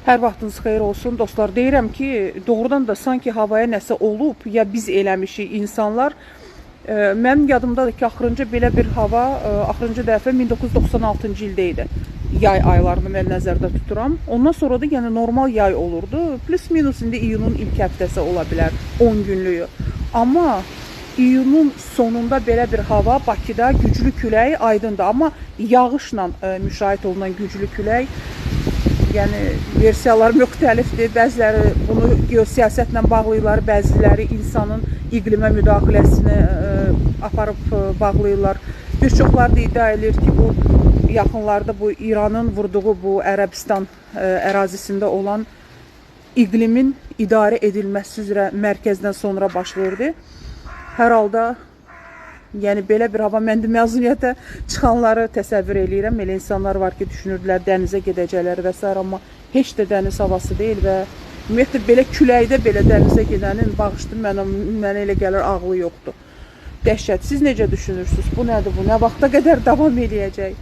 Hər vaxtınız xeyir olsun dostlar. Deyirəm ki, doğrudan da sanki havaya nəsə olub, ya biz eləmişik insanlar. Mənim yadımdadır ki, axırıncı belə bir hava, axırıncı dəfə 1996-cı ildə idi. Yay aylarını mən nəzərdə tuturam. Ondan sonra da yəni normal yay olurdu. Plus minus indi iyunun ilk həftəsi ola bilər, 10 günlüyü. Amma iyunun sonunda belə bir hava, Bakıda güclü külək aydındır. Amma yağışla müşahidə olunan güclü külək, yəni versiyalar müxtəlifdir. Bəziləri bunu geosiyasətlə bağlayırlar, bəziləri insanın iqlimə müdaxiləsini aparıb bağlayırlar. Bir çoxları da iddia edir ki, bu yaxınlarda bu İranın vurduğu bu Ərəbistan ərazisində olan iqlimin idarə edilməsi üzrə mərkəzdən sonra baş verdi. Hər halda yəni belə bir hava, mən də məzuniyyətə çıxanları təsəvvür eləyirəm. Elə insanlar var ki, düşünürdülər dənizə gedəcəklər və s. amma heç də dəniz havası deyil və ümumiyyətlə belə küləkdə belə dənizə gedənin bağışdı, mənə elə gəlir ağlı yoxdur. Dəhşət. Siz necə düşünürsünüz? Bu nədir bu? Nə vaxta qədər davam eləyəcək?